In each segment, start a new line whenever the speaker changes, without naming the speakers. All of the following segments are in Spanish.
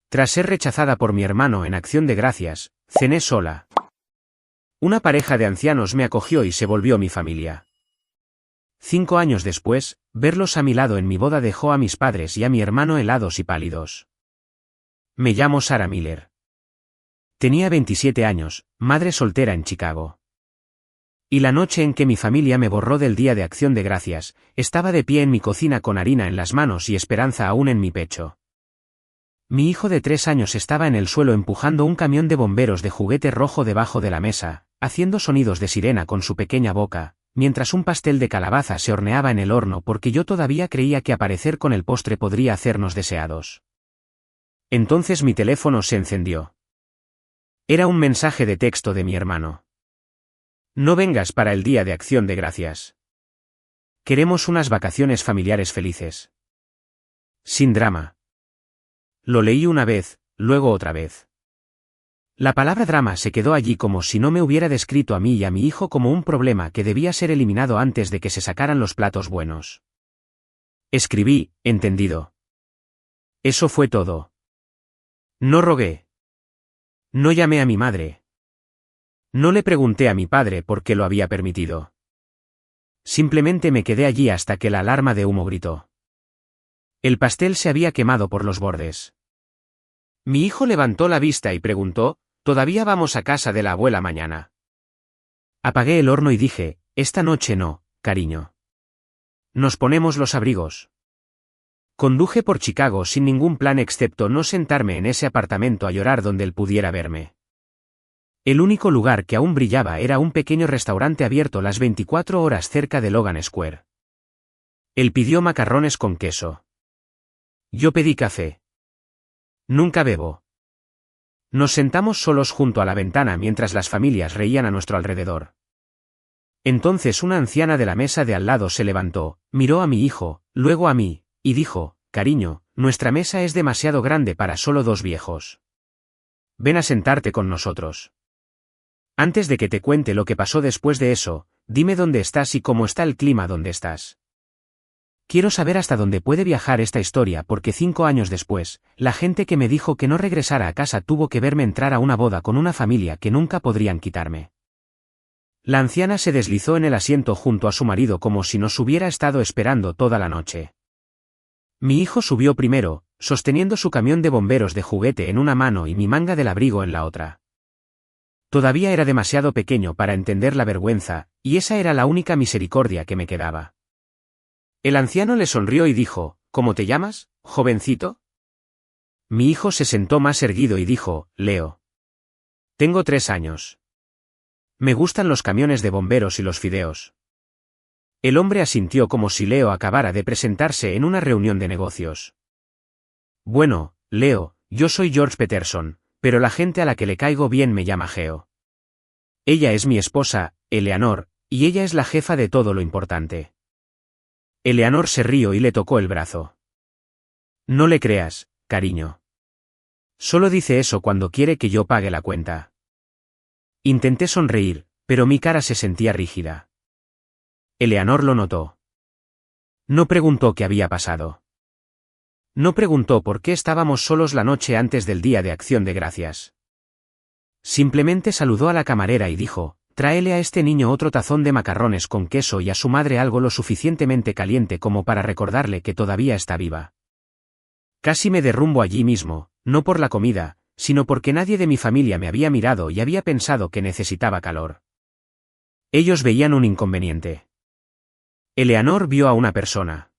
Tras ser rechazada por mi hermano en Acción de Gracias, cené sola. Una pareja de ancianos me acogió y se volvió mi familia. 5 años después, verlos a mi lado en mi boda dejó a mis padres y a mi hermano helados y pálidos. Me llamo Sarah Miller. Tenía 27 años, madre soltera en Chicago. Y la noche en que mi familia me borró del Día de Acción de Gracias, estaba de pie en mi cocina con harina en las manos y esperanza aún en mi pecho. Mi hijo de 3 años estaba en el suelo empujando un camión de bomberos de juguete rojo debajo de la mesa, haciendo sonidos de sirena con su pequeña boca, mientras un pastel de calabaza se horneaba en el horno porque yo todavía creía que aparecer con el postre podría hacernos deseados. Entonces mi teléfono se encendió. Era un mensaje de texto de mi hermano. No vengas para el Día de Acción de Gracias. Queremos unas vacaciones familiares felices. Sin drama. Lo leí una vez, luego otra vez. La palabra drama se quedó allí como si no me hubiera descrito a mí y a mi hijo como un problema que debía ser eliminado antes de que se sacaran los platos buenos. Escribí, entendido. Eso fue todo. No rogué. No llamé a mi madre. No le pregunté a mi padre por qué lo había permitido. Simplemente me quedé allí hasta que la alarma de humo gritó. El pastel se había quemado por los bordes. Mi hijo levantó la vista y preguntó, ¿todavía vamos a casa de la abuela mañana? Apagué el horno y dije, esta noche no, cariño. Nos ponemos los abrigos. Conduje por Chicago sin ningún plan excepto no sentarme en ese apartamento a llorar donde él pudiera verme. El único lugar que aún brillaba era un pequeño restaurante abierto las 24 horas cerca de Logan Square. Él pidió macarrones con queso. Yo pedí café. Nunca bebo. Nos sentamos solos junto a la ventana mientras las familias reían a nuestro alrededor. Entonces una anciana de la mesa de al lado se levantó, miró a mi hijo, luego a mí, y dijo, cariño, nuestra mesa es demasiado grande para solo 2 viejos. Ven a sentarte con nosotros. Antes de que te cuente lo que pasó después de eso, dime dónde estás y cómo está el clima donde estás. Quiero saber hasta dónde puede viajar esta historia porque 5 años después, la gente que me dijo que no regresara a casa tuvo que verme entrar a una boda con una familia que nunca podrían quitarme. La anciana se deslizó en el asiento junto a su marido como si nos hubiera estado esperando toda la noche. Mi hijo subió primero, sosteniendo su camión de bomberos de juguete en una mano y mi manga del abrigo en la otra. Todavía era demasiado pequeño para entender la vergüenza, y esa era la única misericordia que me quedaba. El anciano le sonrió y dijo, ¿cómo te llamas, jovencito? Mi hijo se sentó más erguido y dijo, Leo. Tengo 3 años. Me gustan los camiones de bomberos y los fideos. El hombre asintió como si Leo acabara de presentarse en una reunión de negocios. Bueno, Leo, yo soy George Peterson, pero la gente a la que le caigo bien me llama Geo. Ella es mi esposa, Eleanor, y ella es la jefa de todo lo importante. Eleanor se rió y le tocó el brazo. No le creas, cariño. Solo dice eso cuando quiere que yo pague la cuenta. Intenté sonreír, pero mi cara se sentía rígida. Eleanor lo notó. No preguntó qué había pasado. No preguntó por qué estábamos solos la noche antes del Día de Acción de Gracias. Simplemente saludó a la camarera y dijo, tráele a este niño otro tazón de macarrones con queso y a su madre algo lo suficientemente caliente como para recordarle que todavía está viva. Casi me derrumbo allí mismo, no por la comida, sino porque nadie de mi familia me había mirado y había pensado que necesitaba calor. Ellos veían un inconveniente. Eleanor vio a una persona.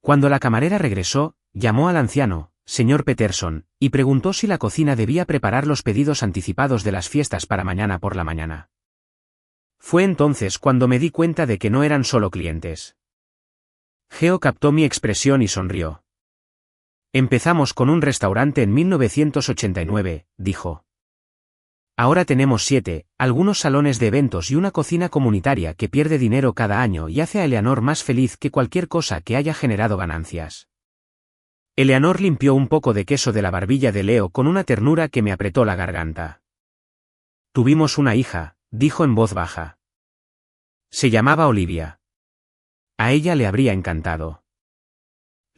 Cuando la camarera regresó, llamó al anciano, señor Peterson, y preguntó si la cocina debía preparar los pedidos anticipados de las fiestas para mañana por la mañana. Fue entonces cuando me di cuenta de que no eran solo clientes. Geo captó mi expresión y sonrió. Empezamos con un restaurante en 1989, dijo. Ahora tenemos 7, algunos salones de eventos y una cocina comunitaria que pierde dinero cada año y hace a Eleanor más feliz que cualquier cosa que haya generado ganancias. Eleanor limpió un poco de queso de la barbilla de Leo con una ternura que me apretó la garganta. Tuvimos una hija, dijo en voz baja. Se llamaba Olivia. A ella le habría encantado.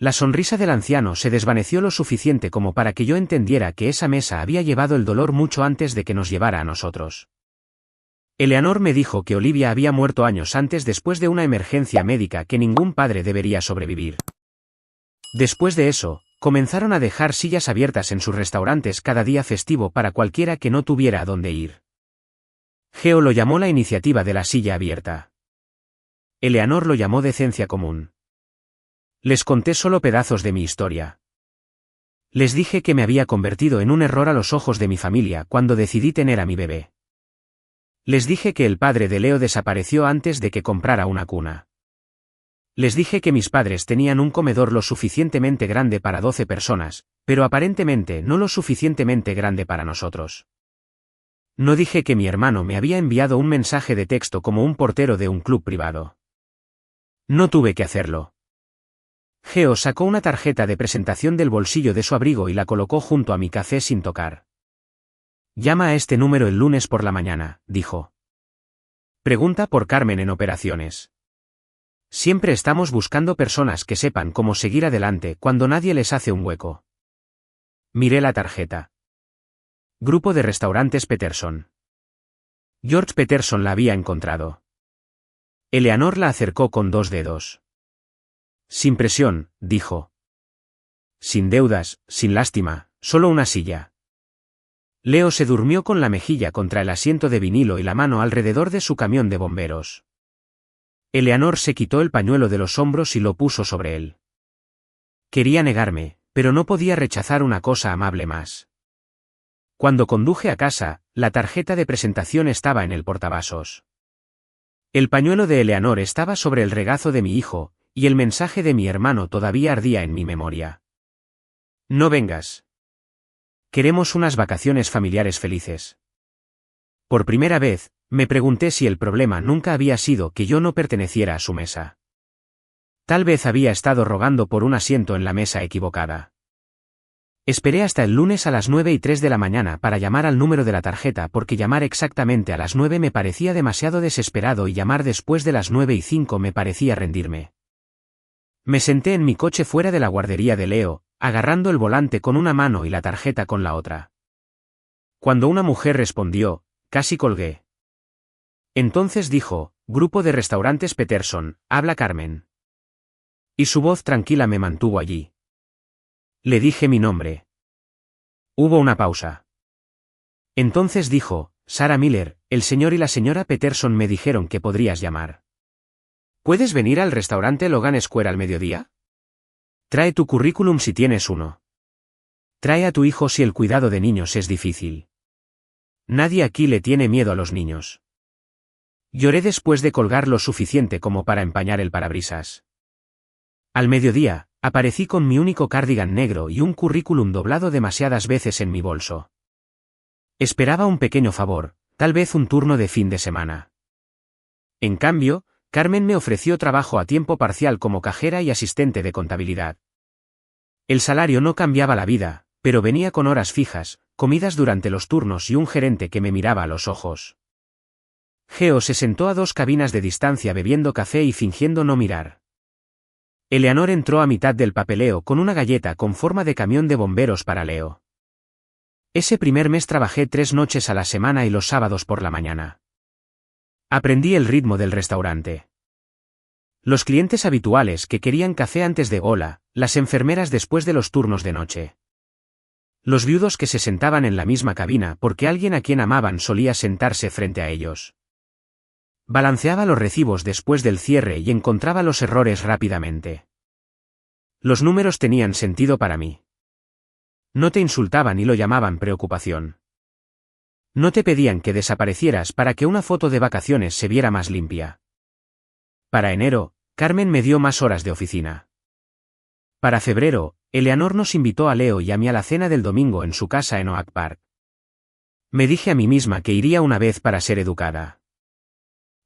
La sonrisa del anciano se desvaneció lo suficiente como para que yo entendiera que esa mesa había llevado el dolor mucho antes de que nos llevara a nosotros. Eleanor me dijo que Olivia había muerto años antes después de una emergencia médica que ningún padre debería sobrevivir. Después de eso, comenzaron a dejar sillas abiertas en sus restaurantes cada día festivo para cualquiera que no tuviera a dónde ir. Geo lo llamó la iniciativa de la silla abierta. Eleanor lo llamó decencia común. Les conté solo pedazos de mi historia. Les dije que me había convertido en un error a los ojos de mi familia cuando decidí tener a mi bebé. Les dije que el padre de Leo desapareció antes de que comprara una cuna. Les dije que mis padres tenían un comedor lo suficientemente grande para 12 personas, pero aparentemente no lo suficientemente grande para nosotros. No dije que mi hermano me había enviado un mensaje de texto como un portero de un club privado. No tuve que hacerlo. Geo sacó una tarjeta de presentación del bolsillo de su abrigo y la colocó junto a mi café sin tocar. Llama a este número el lunes por la mañana, dijo. Pregunta por Carmen en operaciones. Siempre estamos buscando personas que sepan cómo seguir adelante cuando nadie les hace un hueco. Miré la tarjeta. Grupo de restaurantes Peterson. George Peterson la había encontrado. Eleanor la acercó con 2 dedos. Sin presión, dijo. Sin deudas, sin lástima, solo una silla. Leo se durmió con la mejilla contra el asiento de vinilo y la mano alrededor de su camión de bomberos. Eleanor se quitó el pañuelo de los hombros y lo puso sobre él. Quería negarme, pero no podía rechazar una cosa amable más. Cuando conduje a casa, la tarjeta de presentación estaba en el portavasos. El pañuelo de Eleanor estaba sobre el regazo de mi hijo, y el mensaje de mi hermano todavía ardía en mi memoria. No vengas. Queremos unas vacaciones familiares felices. Por primera vez, me pregunté si el problema nunca había sido que yo no perteneciera a su mesa. Tal vez había estado rogando por un asiento en la mesa equivocada. Esperé hasta el lunes a las 9:03 de la mañana para llamar al número de la tarjeta porque llamar exactamente a las 9 me parecía demasiado desesperado y llamar después de las 9:05 me parecía rendirme. Me senté en mi coche fuera de la guardería de Leo, agarrando el volante con una mano y la tarjeta con la otra. Cuando una mujer respondió, casi colgué. Entonces dijo, Grupo de restaurantes Peterson, habla Carmen. Y su voz tranquila me mantuvo allí. Le dije mi nombre. Hubo una pausa. Entonces dijo, Sarah Miller, el señor y la señora Peterson me dijeron que podrías llamar. ¿Puedes venir al restaurante Logan Square al mediodía? Trae tu currículum si tienes uno. Trae a tu hijo si el cuidado de niños es difícil. Nadie aquí le tiene miedo a los niños. Lloré después de colgar lo suficiente como para empañar el parabrisas. Al mediodía, aparecí con mi único cardigan negro y un currículum doblado demasiadas veces en mi bolso. Esperaba un pequeño favor, tal vez un turno de fin de semana. En cambio, Carmen me ofreció trabajo a tiempo parcial como cajera y asistente de contabilidad. El salario no cambiaba la vida, pero venía con horas fijas, comidas durante los turnos y un gerente que me miraba a los ojos. Geo se sentó a 2 cabinas de distancia bebiendo café y fingiendo no mirar. Eleanor entró a mitad del papeleo con una galleta con forma de camión de bomberos para Leo. Ese primer mes trabajé 3 noches a la semana y los sábados por la mañana. Aprendí el ritmo del restaurante. Los clientes habituales que querían café antes de hola, las enfermeras después de los turnos de noche. Los viudos que se sentaban en la misma cabina porque alguien a quien amaban solía sentarse frente a ellos. Balanceaba los recibos después del cierre y encontraba los errores rápidamente. Los números tenían sentido para mí. No te insultaban y lo llamaban preocupación. No te pedían que desaparecieras para que una foto de vacaciones se viera más limpia. Para enero, Carmen me dio más horas de oficina. Para febrero, Eleanor nos invitó a Leo y a mí a la cena del domingo en su casa en Oak Park. Me dije a mí misma que iría una vez para ser educada.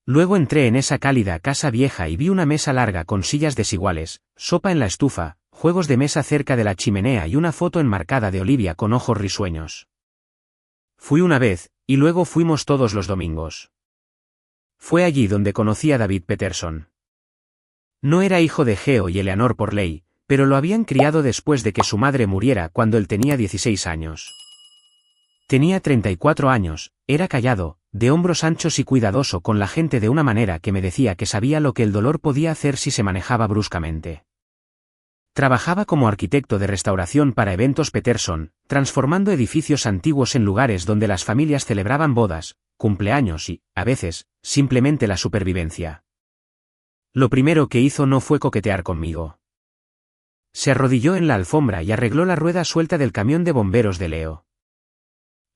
Luego entré en esa cálida casa vieja y vi una mesa larga con sillas desiguales, sopa en la estufa, juegos de mesa cerca de la chimenea y una foto enmarcada de Olivia con ojos risueños. Fui una vez, y luego fuimos todos los domingos. Fue allí donde conocí a David Peterson. No era hijo de Geo y Eleanor por ley, pero lo habían criado después de que su madre muriera cuando él tenía 16 años. Tenía 34 años, era callado, de hombros anchos y cuidadoso con la gente de una manera que me decía que sabía lo que el dolor podía hacer si se manejaba bruscamente. Trabajaba como arquitecto de restauración para eventos Peterson, transformando edificios antiguos en lugares donde las familias celebraban bodas, cumpleaños y, a veces, simplemente la supervivencia. Lo primero que hizo no fue coquetear conmigo. Se arrodilló en la alfombra y arregló la rueda suelta del camión de bomberos de Leo.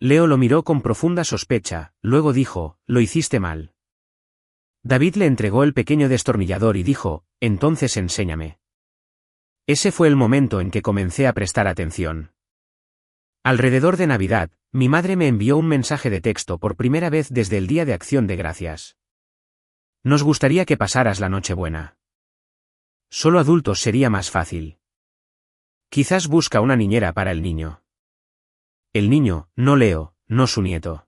Leo lo miró con profunda sospecha, luego dijo, «Lo hiciste mal». David le entregó el pequeño destornillador y dijo, «Entonces enséñame». Ese fue el momento en que comencé a prestar atención. Alrededor de Navidad, mi madre me envió un mensaje de texto por primera vez desde el Día de Acción de Gracias. «Nos gustaría que pasaras la Nochebuena. Solo adultos sería más fácil. Quizás busca una niñera para el niño». El niño, no Leo, no su nieto.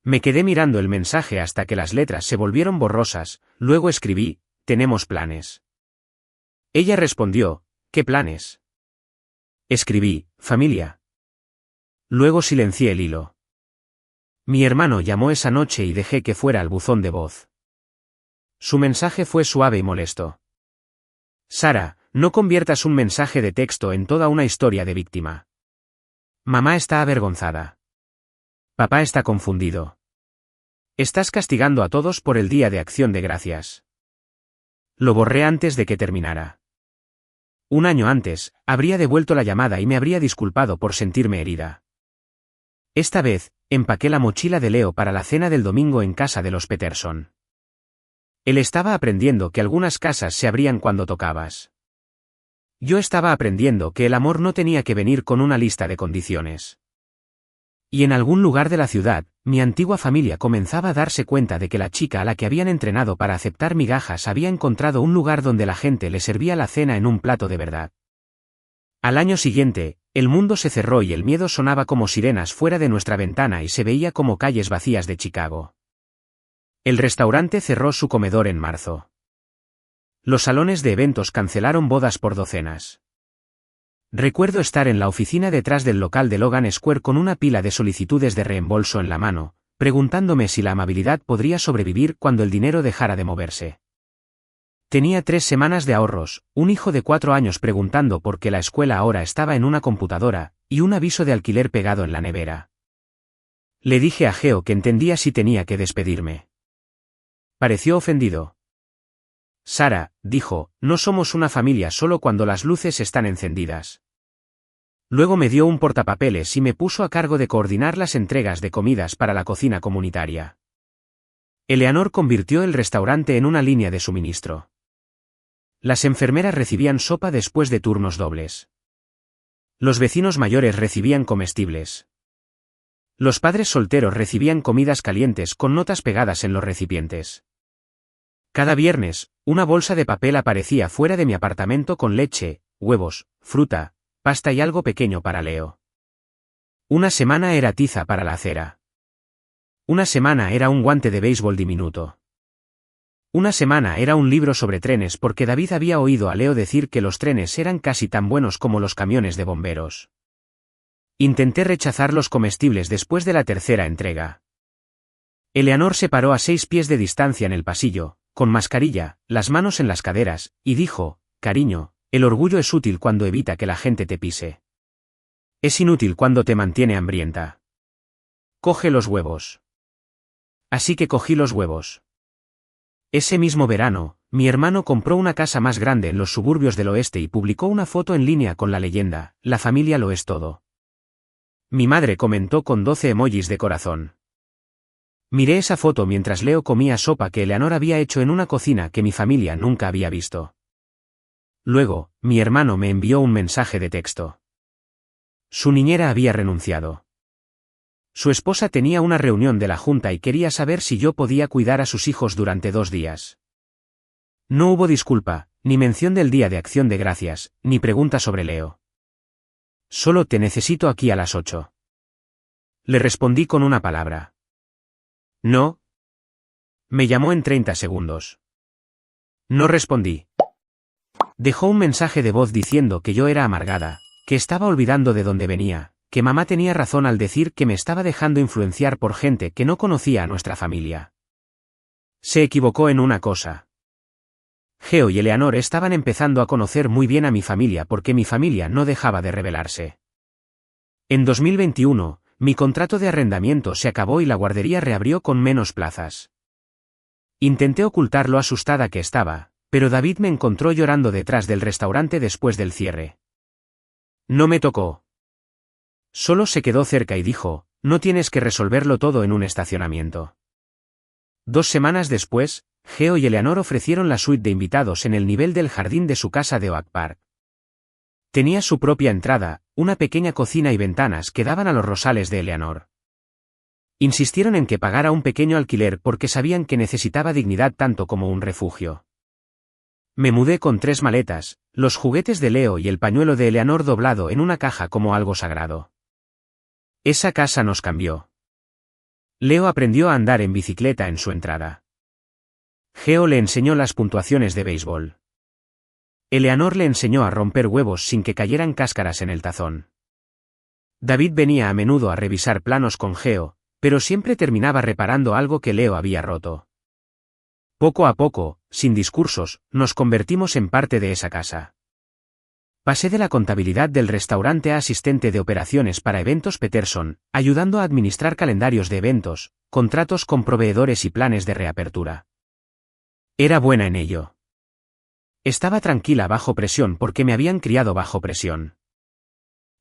Me quedé mirando el mensaje hasta que las letras se volvieron borrosas, luego escribí, «Tenemos planes». Ella respondió, «¿Qué planes?». Escribí, «Familia». Luego silencié el hilo. Mi hermano llamó esa noche y dejé que fuera al buzón de voz. Su mensaje fue suave y molesto. «Sara, no conviertas un mensaje de texto en toda una historia de víctima. Mamá está avergonzada. Papá está confundido. Estás castigando a todos por el Día de Acción de Gracias». Lo borré antes de que terminara. Un año antes, habría devuelto la llamada y me habría disculpado por sentirme herida. Esta vez, empaqué la mochila de Leo para la cena del domingo en casa de los Peterson. Él estaba aprendiendo que algunas casas se abrían cuando tocabas. Yo estaba aprendiendo que el amor no tenía que venir con una lista de condiciones. Y en algún lugar de la ciudad, mi antigua familia comenzaba a darse cuenta de que la chica a la que habían entrenado para aceptar migajas había encontrado un lugar donde la gente le servía la cena en un plato de verdad. Al año siguiente, el mundo se cerró y el miedo sonaba como sirenas fuera de nuestra ventana y se veía como calles vacías de Chicago. El restaurante cerró su comedor en marzo. Los salones de eventos cancelaron bodas por docenas. Recuerdo estar en la oficina detrás del local de Logan Square con una pila de solicitudes de reembolso en la mano, preguntándome si la amabilidad podría sobrevivir cuando el dinero dejara de moverse. Tenía 3 semanas de ahorros, un hijo de 4 años preguntando por qué la escuela ahora estaba en una computadora, y un aviso de alquiler pegado en la nevera. Le dije a Geo que entendía si tenía que despedirme. Pareció ofendido. «Sara», dijo, «no somos una familia solo cuando las luces están encendidas». Luego me dio un portapapeles y me puso a cargo de coordinar las entregas de comidas para la cocina comunitaria. Eleanor convirtió el restaurante en una línea de suministro. Las enfermeras recibían sopa después de turnos dobles. Los vecinos mayores recibían comestibles. Los padres solteros recibían comidas calientes con notas pegadas en los recipientes. Cada viernes, una bolsa de papel aparecía fuera de mi apartamento con leche, huevos, fruta, pasta y algo pequeño para Leo. Una semana era tiza para la acera. Una semana era un guante de béisbol diminuto. Una semana era un libro sobre trenes porque David había oído a Leo decir que los trenes eran casi tan buenos como los camiones de bomberos. Intenté rechazar los comestibles después de la tercera entrega. Eleanor se paró a 6 pies de distancia en el pasillo, con mascarilla, las manos en las caderas, y dijo, «Cariño, el orgullo es útil cuando evita que la gente te pise. Es inútil cuando te mantiene hambrienta. Coge los huevos». Así que cogí los huevos. Ese mismo verano, mi hermano compró una casa más grande en los suburbios del oeste y publicó una foto en línea con la leyenda, «La familia lo es todo». Mi madre comentó con 12 emojis de corazón. Miré esa foto mientras Leo comía sopa que Eleanor había hecho en una cocina que mi familia nunca había visto. Luego, mi hermano me envió un mensaje de texto. Su niñera había renunciado. Su esposa tenía una reunión de la junta y quería saber si yo podía cuidar a sus hijos durante 2 días. No hubo disculpa, ni mención del Día de Acción de Gracias, ni pregunta sobre Leo. «Solo te necesito aquí a las 8». Le respondí con una palabra. «No». Me llamó en 30 segundos. No respondí. Dejó un mensaje de voz diciendo que yo era amargada, que estaba olvidando de dónde venía, que mamá tenía razón al decir que me estaba dejando influenciar por gente que no conocía a nuestra familia. Se equivocó en una cosa. Geo y Eleanor estaban empezando a conocer muy bien a mi familia porque mi familia no dejaba de rebelarse. En 2021, mi contrato de arrendamiento se acabó y la guardería reabrió con menos plazas. Intenté ocultar lo asustada que estaba, pero David me encontró llorando detrás del restaurante después del cierre. No me tocó. Solo se quedó cerca y dijo, no tienes que resolverlo todo en un estacionamiento. 2 semanas después, Geo y Eleanor ofrecieron la suite de invitados en el nivel del jardín de su casa de Oak Park. Tenía su propia entrada, una pequeña cocina y ventanas que daban a los rosales de Eleanor. Insistieron en que pagara un pequeño alquiler porque sabían que necesitaba dignidad tanto como un refugio. Me mudé con 3 maletas, los juguetes de Leo y el pañuelo de Eleanor doblado en una caja como algo sagrado. Esa casa nos cambió. Leo aprendió a andar en bicicleta en su entrada. Geo le enseñó las puntuaciones de béisbol. Eleanor le enseñó a romper huevos sin que cayeran cáscaras en el tazón. David venía a menudo a revisar planos con Geo, pero siempre terminaba reparando algo que Leo había roto. Poco a poco, sin discursos, nos convertimos en parte de esa casa. Pasé de la contabilidad del restaurante a asistente de operaciones para eventos Peterson, ayudando a administrar calendarios de eventos, contratos con proveedores y planes de reapertura. Era buena en ello. Estaba tranquila bajo presión porque me habían criado bajo presión.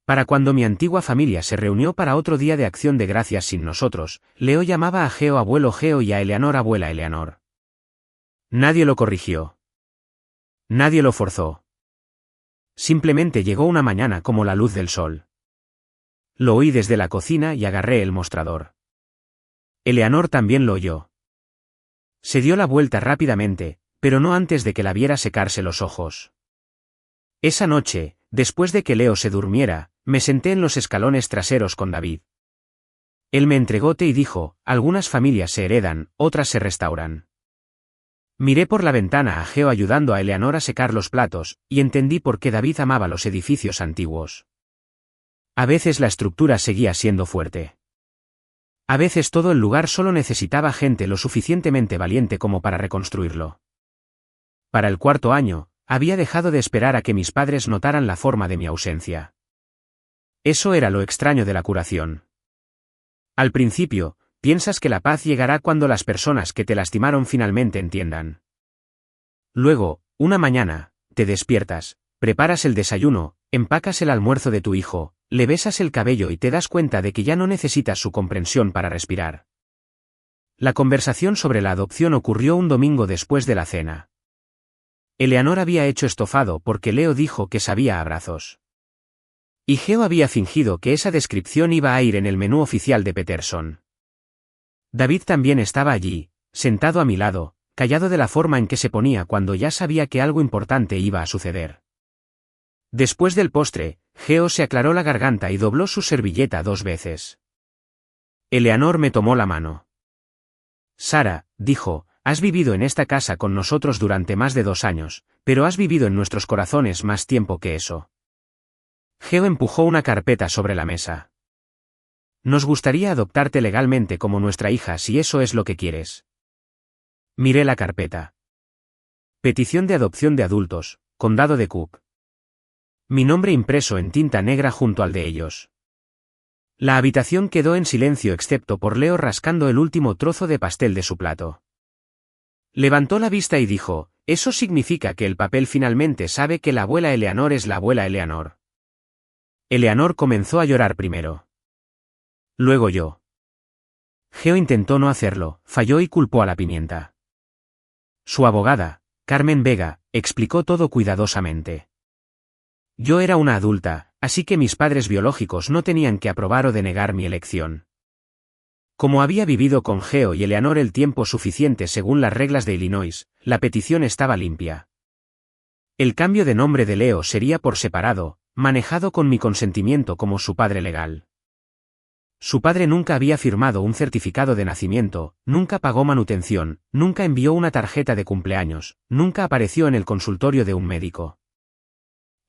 Para cuando mi antigua familia se reunió para otro día de acción de gracias sin nosotros, Leo llamaba a Geo abuelo Geo y a Eleanor abuela Eleanor. Nadie lo corrigió. Nadie lo forzó. Simplemente llegó una mañana como la luz del sol. Lo oí desde la cocina y agarré el mostrador. Eleanor también lo oyó. Se dio la vuelta rápidamente, pero no antes de que la viera secarse los ojos. Esa noche, después de que Leo se durmiera, me senté en los escalones traseros con David. Él me entregó té y dijo, algunas familias se heredan, otras se restauran. Miré por la ventana a Geo ayudando a Eleanor a secar los platos, y entendí por qué David amaba los edificios antiguos. A veces la estructura seguía siendo fuerte. A veces todo el lugar solo necesitaba gente lo suficientemente valiente como para reconstruirlo. Para el 4.º año, había dejado de esperar a que mis padres notaran la forma de mi ausencia. Eso era lo extraño de la curación. Al principio, piensas que la paz llegará cuando las personas que te lastimaron finalmente entiendan. Luego, una mañana, te despiertas, preparas el desayuno, empacas el almuerzo de tu hijo, le besas el cabello y te das cuenta de que ya no necesitas su comprensión para respirar. La conversación sobre la adopción ocurrió un domingo después de la cena. Eleanor había hecho estofado porque Leo dijo que sabía a abrazos. Y Geo había fingido que esa descripción iba a ir en el menú oficial de Peterson. David también estaba allí, sentado a mi lado, callado de la forma en que se ponía cuando ya sabía que algo importante iba a suceder. Después del postre, Geo se aclaró la garganta y dobló su servilleta 2 veces. Eleanor me tomó la mano. Sara, dijo, has vivido en esta casa con nosotros durante más de 2 años, pero has vivido en nuestros corazones más tiempo que eso. Geo empujó una carpeta sobre la mesa. Nos gustaría adoptarte legalmente como nuestra hija si eso es lo que quieres. Miré la carpeta. Petición de adopción de adultos, Condado de Cook. Mi nombre impreso en tinta negra junto al de ellos. La habitación quedó en silencio excepto por Leo rascando el último trozo de pastel de su plato. Levantó la vista y dijo, eso significa que el papel finalmente sabe que la abuela Eleanor es la abuela Eleanor. Eleanor comenzó a llorar primero. Luego yo. Geo intentó no hacerlo, falló y culpó a la pimienta. Su abogada, Carmen Vega, explicó todo cuidadosamente. Yo era una adulta, así que mis padres biológicos no tenían que aprobar o denegar mi elección. Como había vivido con Geo y Eleanor el tiempo suficiente según las reglas de Illinois, la petición estaba limpia. El cambio de nombre de Leo sería por separado, manejado con mi consentimiento como su padre legal. Su padre nunca había firmado un certificado de nacimiento, nunca pagó manutención, nunca envió una tarjeta de cumpleaños, nunca apareció en el consultorio de un médico.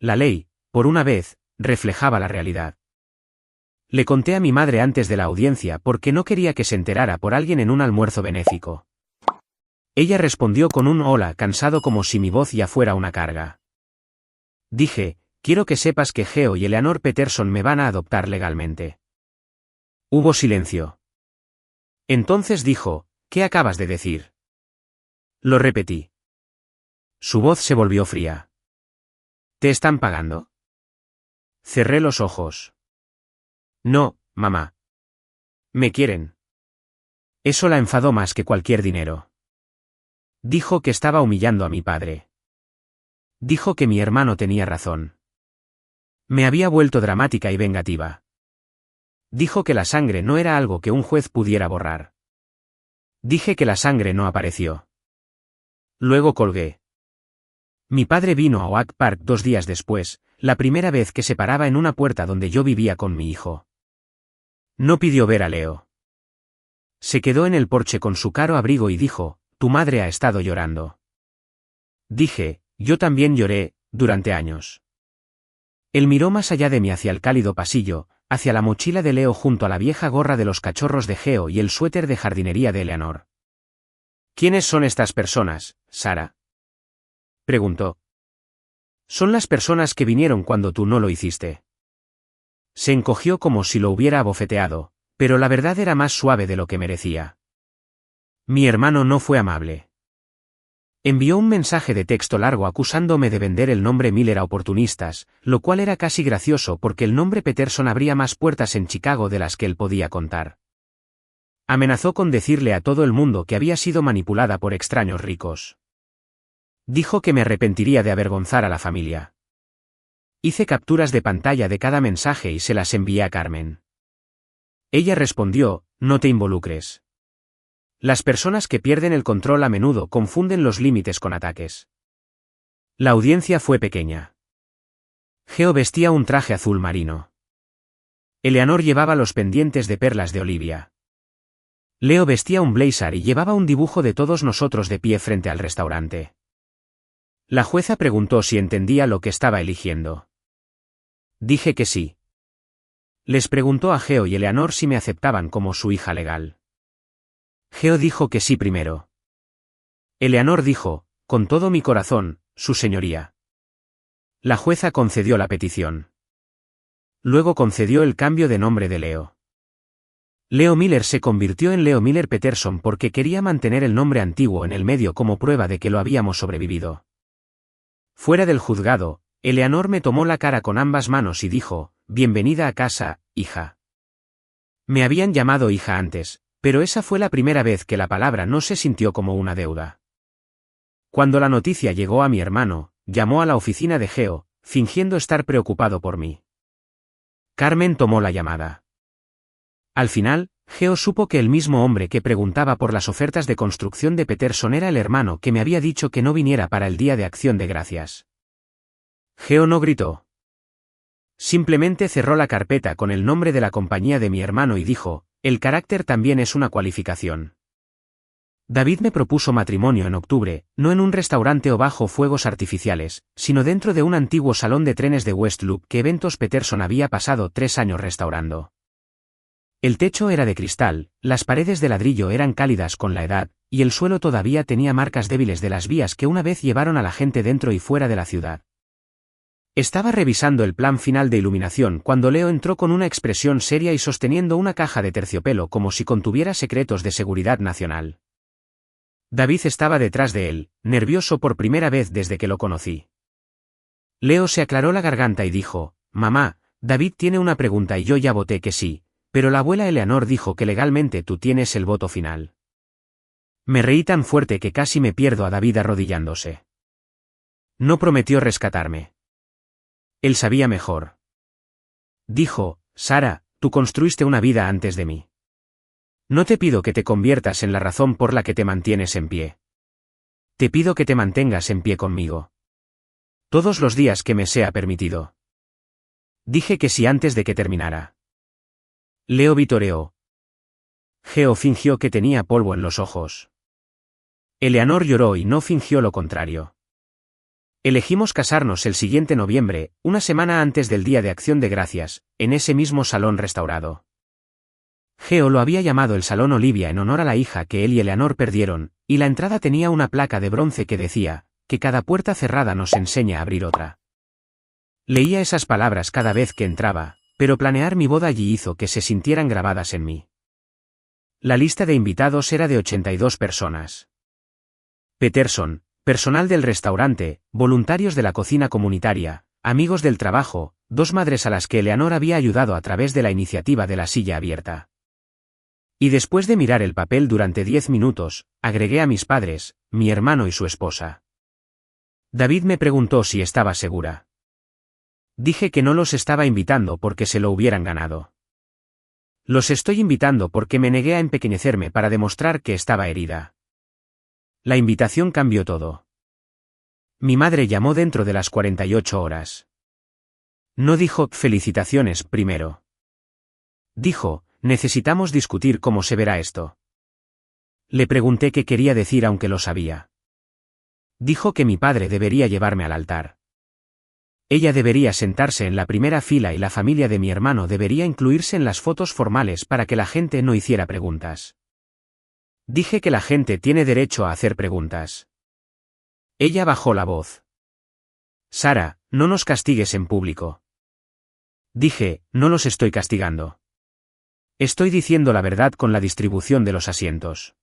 La ley, por una vez, reflejaba la realidad. Le conté a mi madre antes de la audiencia porque no quería que se enterara por alguien en un almuerzo benéfico. Ella respondió con un hola cansado como si mi voz ya fuera una carga. Dije, quiero que sepas que Geo y Eleanor Peterson me van a adoptar legalmente. Hubo silencio. Entonces dijo, ¿qué acabas de decir? Lo repetí. Su voz se volvió fría. ¿Te están pagando? Cerré los ojos. No, mamá. Me quieren. Eso la enfadó más que cualquier dinero. Dijo que estaba humillando a mi padre. Dijo que mi hermano tenía razón. Me había vuelto dramática y vengativa. Dijo que la sangre no era algo que un juez pudiera borrar. Dije que la sangre no apareció. Luego colgué. Mi padre vino a Oak Park 2 días después, la primera vez que se paraba en una puerta donde yo vivía con mi hijo. No pidió ver a Leo. Se quedó en el porche con su caro abrigo y dijo, tu madre ha estado llorando. Dije, yo también lloré, durante años. Él miró más allá de mí hacia el cálido pasillo, hacia la mochila de Leo junto a la vieja gorra de los cachorros de Geo y el suéter de jardinería de Eleanor. ¿Quiénes son estas personas, Sara? Preguntó. Son las personas que vinieron cuando tú no lo hiciste. Se encogió como si lo hubiera abofeteado, pero la verdad era más suave de lo que merecía. Mi hermano no fue amable. Envió un mensaje de texto largo acusándome de vender el nombre Miller a oportunistas, lo cual era casi gracioso porque el nombre Peterson abría más puertas en Chicago de las que él podía contar. Amenazó con decirle a todo el mundo que había sido manipulada por extraños ricos. Dijo que me arrepentiría de avergonzar a la familia. Hice capturas de pantalla de cada mensaje y se las envié a Carmen. Ella respondió, no te involucres. Las personas que pierden el control a menudo confunden los límites con ataques. La audiencia fue pequeña. Geo vestía un traje azul marino. Eleanor llevaba los pendientes de perlas de Olivia. Leo vestía un blazer y llevaba un dibujo de todos nosotros de pie frente al restaurante. La jueza preguntó si entendía lo que estaba eligiendo. Dije que sí. Les preguntó a Geo y Eleanor si me aceptaban como su hija legal. Geo dijo que sí primero. Eleanor dijo, con todo mi corazón, su señoría. La jueza concedió la petición. Luego concedió el cambio de nombre de Leo. Leo Miller se convirtió en Leo Miller Peterson porque quería mantener el nombre antiguo en el medio como prueba de que lo habíamos sobrevivido. Fuera del juzgado, Eleanor me tomó la cara con ambas manos y dijo, bienvenida a casa, hija. Me habían llamado hija antes, pero esa fue la primera vez que la palabra no se sintió como una deuda. Cuando la noticia llegó a mi hermano, llamó a la oficina de Geo, fingiendo estar preocupado por mí. Carmen tomó la llamada. Al final, Geo supo que el mismo hombre que preguntaba por las ofertas de construcción de Peterson era el hermano que me había dicho que no viniera para el Día de Acción de Gracias. Geo no gritó. Simplemente cerró la carpeta con el nombre de la compañía de mi hermano y dijo, el carácter también es una cualificación. David me propuso matrimonio en octubre, no en un restaurante o bajo fuegos artificiales, sino dentro de un antiguo salón de trenes de West Loop que Eventos Peterson había pasado 3 años restaurando. El techo era de cristal, las paredes de ladrillo eran cálidas con la edad, y el suelo todavía tenía marcas débiles de las vías que una vez llevaron a la gente dentro y fuera de la ciudad. Estaba revisando el plan final de iluminación cuando Leo entró con una expresión seria y sosteniendo una caja de terciopelo como si contuviera secretos de seguridad nacional. David estaba detrás de él, nervioso por primera vez desde que lo conocí. Leo se aclaró la garganta y dijo, mamá, David tiene una pregunta y yo ya voté que sí, pero la abuela Eleanor dijo que legalmente tú tienes el voto final. Me reí tan fuerte que casi me pierdo a David arrodillándose. No prometió rescatarme. Él sabía mejor. Dijo, Sara, tú construiste una vida antes de mí. No te pido que te conviertas en la razón por la que te mantienes en pie. Te pido que te mantengas en pie conmigo. Todos los días que me sea permitido. Dije que sí antes de que terminara. Leo vitoreó. Geo fingió que tenía polvo en los ojos. Eleanor lloró y no fingió lo contrario. Elegimos casarnos el siguiente noviembre, una semana antes del Día de Acción de Gracias, en ese mismo salón restaurado. Geo lo había llamado el Salón Olivia en honor a la hija que él y Eleanor perdieron, y la entrada tenía una placa de bronce que decía, que cada puerta cerrada nos enseña a abrir otra. Leía esas palabras cada vez que entraba, pero planear mi boda allí hizo que se sintieran grabadas en mí. La lista de invitados era de 82 personas. Peterson, personal del restaurante, voluntarios de la cocina comunitaria, amigos del trabajo, 2 madres a las que Eleanor había ayudado a través de la iniciativa de la silla abierta. Y después de mirar el papel durante 10 minutos, agregué a mis padres, mi hermano y su esposa. David me preguntó si estaba segura. Dije que no los estaba invitando porque se lo hubieran ganado. Los estoy invitando porque me negué a empequeñecerme para demostrar que estaba herida. La invitación cambió todo. Mi madre llamó dentro de las 48 horas. No dijo, felicitaciones, primero. Dijo, necesitamos discutir cómo se verá esto. Le pregunté qué quería decir aunque lo sabía. Dijo que mi padre debería llevarme al altar. Ella debería sentarse en la primera fila y la familia de mi hermano debería incluirse en las fotos formales para que la gente no hiciera preguntas. Dije que la gente tiene derecho a hacer preguntas. Ella bajó la voz. Sara, no nos castigues en público. Dije, no los estoy castigando. Estoy diciendo la verdad con la distribución de los asientos.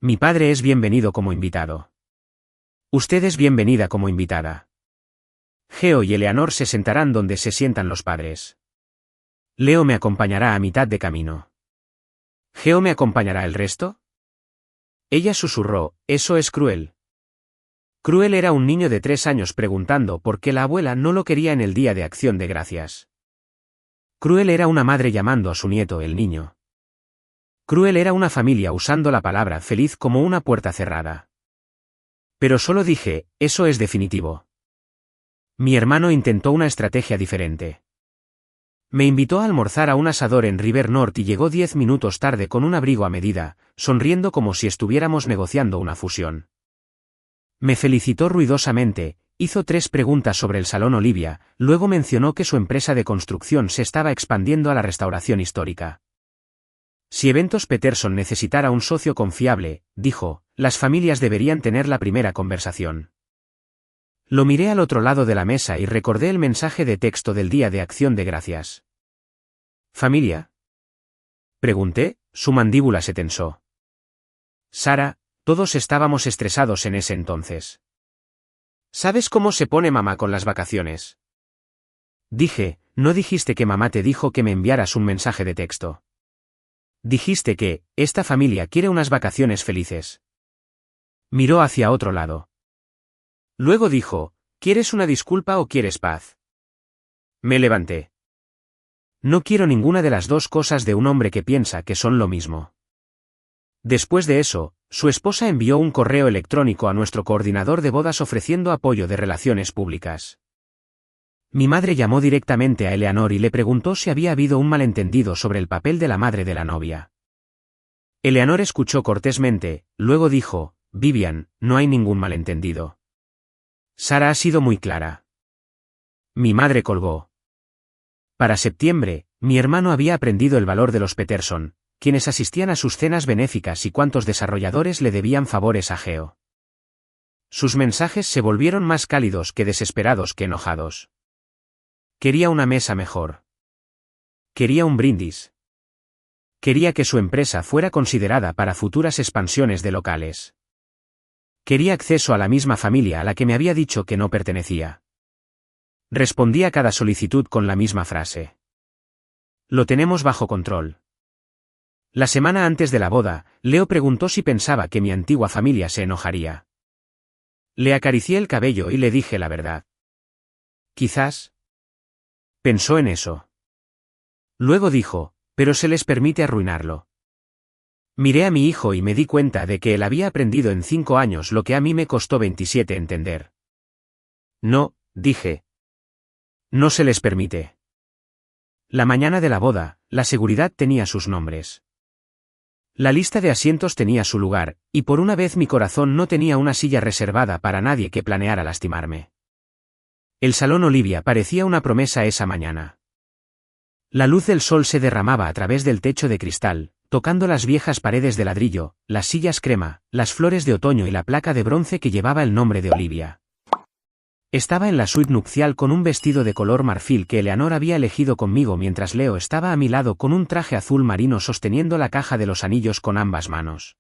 Mi padre es bienvenido como invitado. Usted es bienvenida como invitada. Geo y Eleanor se sentarán donde se sientan los padres. Leo me acompañará a mitad de camino. ¿Geo me acompañará el resto? Ella susurró, eso es cruel. Cruel era un niño de 3 años preguntando por qué la abuela no lo quería en el Día de Acción de Gracias. Cruel era una madre llamando a su nieto el niño. Cruel era una familia usando la palabra feliz como una puerta cerrada. Pero solo dije, eso es definitivo. Mi hermano intentó una estrategia diferente. Me invitó a almorzar a un asador en River North y llegó 10 minutos tarde con un abrigo a medida, sonriendo como si estuviéramos negociando una fusión. Me felicitó ruidosamente, hizo 3 preguntas sobre el Salón Olivia, luego mencionó que su empresa de construcción se estaba expandiendo a la restauración histórica. Si Eventos Peterson necesitara un socio confiable, dijo, las familias deberían tener la primera conversación. Lo miré al otro lado de la mesa y recordé el mensaje de texto del Día de Acción de Gracias. ¿Familia? Pregunté, su mandíbula se tensó. Sara, todos estábamos estresados en ese entonces. ¿Sabes cómo se pone mamá con las vacaciones? Dije, no dijiste que mamá te dijo que me enviaras un mensaje de texto. Dijiste que, esta familia quiere unas vacaciones felices. Miró hacia otro lado. Luego dijo, ¿quieres una disculpa o quieres paz? Me levanté. No quiero ninguna de las dos cosas de un hombre que piensa que son lo mismo. Después de eso, su esposa envió un correo electrónico a nuestro coordinador de bodas ofreciendo apoyo de relaciones públicas. Mi madre llamó directamente a Eleanor y le preguntó si había habido un malentendido sobre el papel de la madre de la novia. Eleanor escuchó cortésmente, luego dijo, Vivian, no hay ningún malentendido. Sara ha sido muy clara. Mi madre colgó. Para septiembre, mi hermano había aprendido el valor de los Peterson, quienes asistían a sus cenas benéficas y cuántos desarrolladores le debían favores a Geo. Sus mensajes se volvieron más cálidos que desesperados que enojados. Quería una mesa mejor. Quería un brindis. Quería que su empresa fuera considerada para futuras expansiones de locales. Quería acceso a la misma familia a la que me había dicho que no pertenecía. Respondí a cada solicitud con la misma frase. Lo tenemos bajo control. La semana antes de la boda, Leo preguntó si pensaba que mi antigua familia se enojaría. Le acaricié el cabello y le dije la verdad. Quizás. Pensó en eso. Luego dijo, pero se les permite arruinarlo. Miré a mi hijo y me di cuenta de que él había aprendido en 5 años lo que a mí me costó 27 entender. No, dije. No se les permite. La mañana de la boda, la seguridad tenía sus nombres. La lista de asientos tenía su lugar, y por una vez mi corazón no tenía una silla reservada para nadie que planeara lastimarme. El salón Olivia parecía una promesa esa mañana. La luz del sol se derramaba a través del techo de cristal, tocando las viejas paredes de ladrillo, las sillas crema, las flores de otoño y la placa de bronce que llevaba el nombre de Olivia. Estaba en la suite nupcial con un vestido de color marfil que Eleanor había elegido conmigo mientras Leo estaba a mi lado con un traje azul marino sosteniendo la caja de los anillos con ambas manos.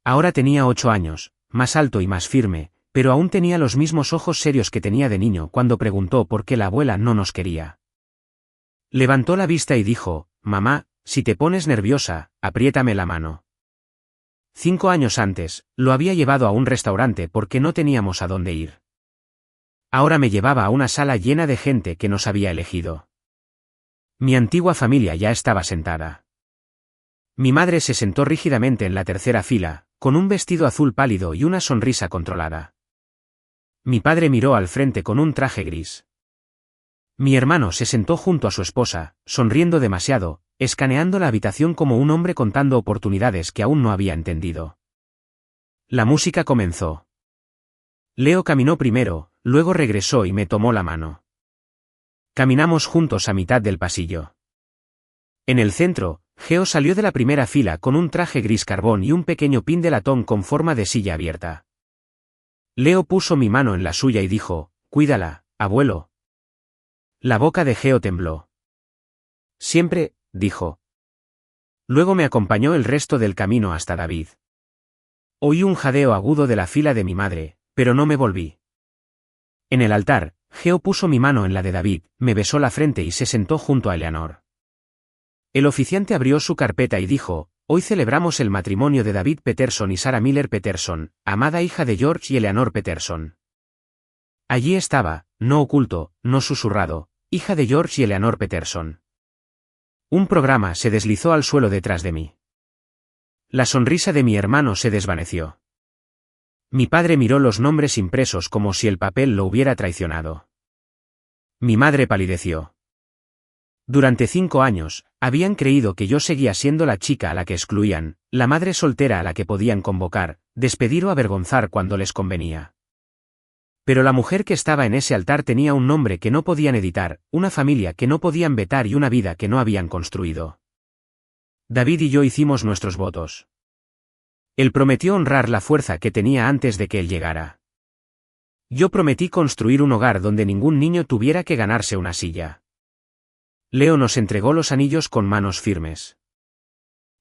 Ahora tenía 8 años, más alto y más firme, pero aún tenía los mismos ojos serios que tenía de niño cuando preguntó por qué la abuela no nos quería. Levantó la vista y dijo, «Mamá, si te pones nerviosa, apriétame la mano». 5 años antes, lo había llevado a un restaurante porque no teníamos a dónde ir. Ahora me llevaba a una sala llena de gente que nos había elegido. Mi antigua familia ya estaba sentada. Mi madre se sentó rígidamente en la tercera fila, con un vestido azul pálido y una sonrisa controlada. Mi padre miró al frente con un traje gris. Mi hermano se sentó junto a su esposa, sonriendo demasiado, escaneando la habitación como un hombre contando oportunidades que aún no había entendido. La música comenzó. Leo caminó primero, luego regresó y me tomó la mano. Caminamos juntos a mitad del pasillo. En el centro, Geo salió de la primera fila con un traje gris carbón y un pequeño pin de latón con forma de silla abierta. Leo puso mi mano en la suya y dijo, «Cuídala, abuelo». La boca de Geo tembló. «Siempre», dijo. Luego me acompañó el resto del camino hasta David. Oí un jadeo agudo de la fila de mi madre, pero no me volví. En el altar, Geo puso mi mano en la de David, me besó la frente y se sentó junto a Eleanor. El oficiante abrió su carpeta y dijo, «Hoy celebramos el matrimonio de David Peterson y Sarah Miller Peterson, amada hija de George y Eleanor Peterson». Allí estaba, no oculto, no susurrado, hija de George y Eleanor Peterson. Un programa se deslizó al suelo detrás de mí. La sonrisa de mi hermano se desvaneció. Mi padre miró los nombres impresos como si el papel lo hubiera traicionado. Mi madre palideció. Durante 5 años, habían creído que yo seguía siendo la chica a la que excluían, la madre soltera a la que podían convocar, despedir o avergonzar cuando les convenía. Pero la mujer que estaba en ese altar tenía un nombre que no podían editar, una familia que no podían vetar y una vida que no habían construido. David y yo hicimos nuestros votos. Él prometió honrar la fuerza que tenía antes de que él llegara. Yo prometí construir un hogar donde ningún niño tuviera que ganarse una silla. Leo nos entregó los anillos con manos firmes.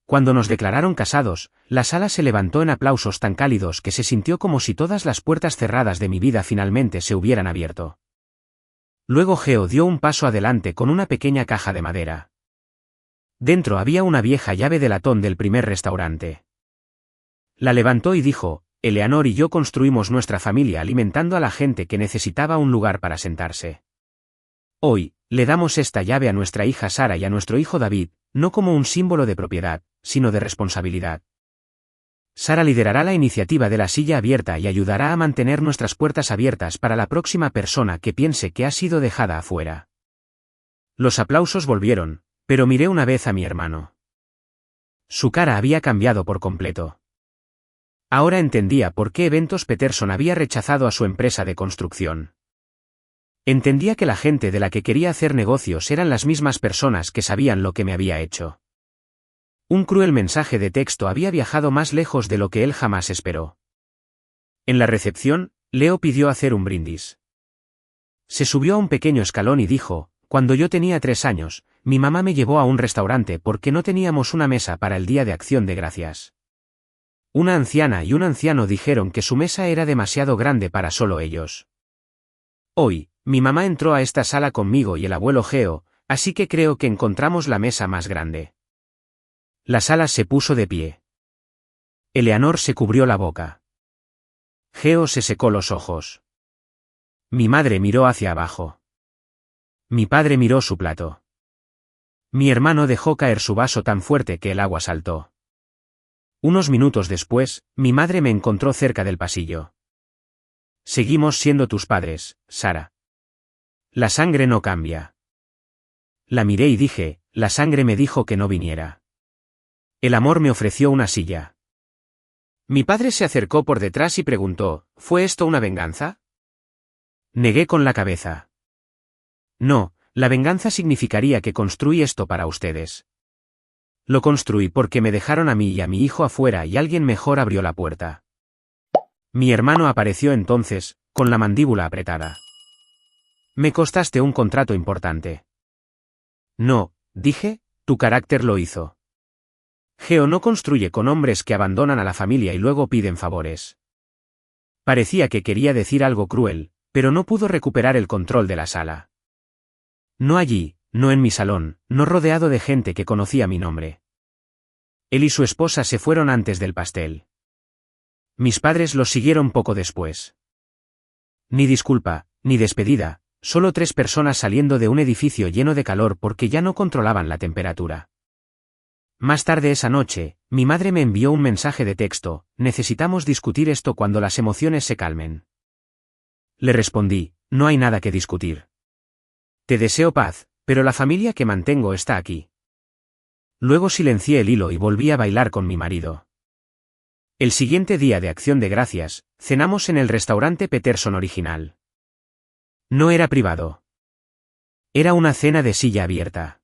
Cuando nos declararon casados, la sala se levantó en aplausos tan cálidos que se sintió como si todas las puertas cerradas de mi vida finalmente se hubieran abierto. Luego Geo dio un paso adelante con una pequeña caja de madera. Dentro había una vieja llave de latón del primer restaurante. La levantó y dijo, «Eleanor y yo construimos nuestra familia alimentando a la gente que necesitaba un lugar para sentarse. Hoy, le damos esta llave a nuestra hija Sara y a nuestro hijo David, no como un símbolo de propiedad, sino de responsabilidad. Sara liderará la iniciativa de la silla abierta y ayudará a mantener nuestras puertas abiertas para la próxima persona que piense que ha sido dejada afuera». Los aplausos volvieron, pero miré una vez a mi hermano. Su cara había cambiado por completo. Ahora entendía por qué Eventos Peterson había rechazado a su empresa de construcción. Entendía que la gente de la que quería hacer negocios eran las mismas personas que sabían lo que me había hecho. Un cruel mensaje de texto había viajado más lejos de lo que él jamás esperó. En la recepción, Leo pidió hacer un brindis. Se subió a un pequeño escalón y dijo, «Cuando yo tenía 3 años, mi mamá me llevó a un restaurante porque no teníamos una mesa para el Día de Acción de Gracias. Una anciana y un anciano dijeron que su mesa era demasiado grande para solo ellos. Hoy, mi mamá entró a esta sala conmigo y el abuelo Geo, así que creo que encontramos la mesa más grande». La sala se puso de pie. Eleanor se cubrió la boca. Geo se secó los ojos. Mi madre miró hacia abajo. Mi padre miró su plato. Mi hermano dejó caer su vaso tan fuerte que el agua saltó. Unos minutos después, mi madre me encontró cerca del pasillo. «Seguimos siendo tus padres, Sara. La sangre no cambia». La miré y dije, «La sangre me dijo que no viniera». El amor me ofreció una silla. Mi padre se acercó por detrás y preguntó, ¿fue esto una venganza? Negué con la cabeza. No, la venganza significaría que construí esto para ustedes. Lo construí porque me dejaron a mí y a mi hijo afuera y alguien mejor abrió la puerta. Mi hermano apareció entonces, con la mandíbula apretada. Me costaste un contrato importante. No, dije, tu carácter lo hizo. Geo no construye con hombres que abandonan a la familia y luego piden favores. Parecía que quería decir algo cruel, pero no pudo recuperar el control de la sala. No allí, no en mi salón, no rodeado de gente que conocía mi nombre. Él y su esposa se fueron antes del pastel. Mis padres los siguieron poco después. Ni disculpa, ni despedida, solo 3 personas saliendo de un edificio lleno de calor porque ya no controlaban la temperatura. Más tarde esa noche, mi madre me envió un mensaje de texto, necesitamos discutir esto cuando las emociones se calmen. Le respondí, no hay nada que discutir. Te deseo paz, pero la familia que mantengo está aquí. Luego silencié el hilo y volví a bailar con mi marido. El siguiente día de Acción de Gracias, cenamos en el restaurante Peterson original. No era privado. Era una cena de silla abierta.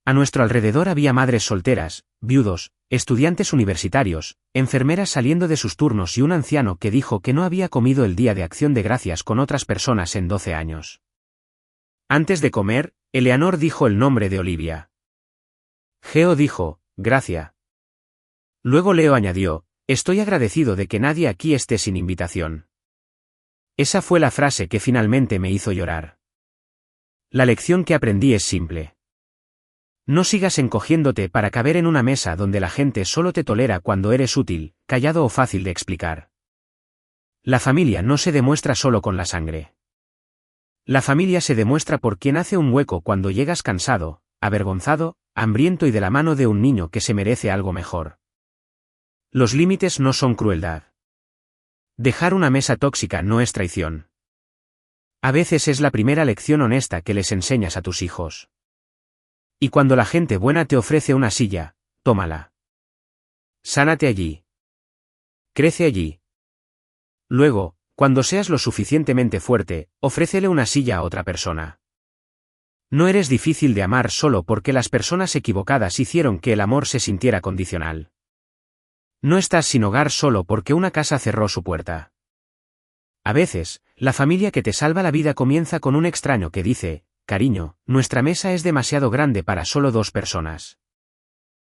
A nuestro alrededor había madres solteras, viudos, estudiantes universitarios, enfermeras saliendo de sus turnos y un anciano que dijo que no había comido el día de Acción de Gracias con otras personas en 12 años. Antes de comer, Eleanor dijo el nombre de Olivia. Geo dijo, gracia. Luego Leo añadió, estoy agradecido de que nadie aquí esté sin invitación. Esa fue la frase que finalmente me hizo llorar. La lección que aprendí es simple. No sigas encogiéndote para caber en una mesa donde la gente solo te tolera cuando eres útil, callado o fácil de explicar. La familia no se demuestra solo con la sangre. La familia se demuestra por quien hace un hueco cuando llegas cansado, avergonzado, hambriento y de la mano de un niño que se merece algo mejor. Los límites no son crueldad. Dejar una mesa tóxica no es traición. A veces es la primera lección honesta que les enseñas a tus hijos. Y cuando la gente buena te ofrece una silla, tómala. Sánate allí. Crece allí. Luego, cuando seas lo suficientemente fuerte, ofrécele una silla a otra persona. No eres difícil de amar solo porque las personas equivocadas hicieron que el amor se sintiera condicional. No estás sin hogar solo porque una casa cerró su puerta. A veces, la familia que te salva la vida comienza con un extraño que dice, cariño, nuestra mesa es demasiado grande para solo 2 personas.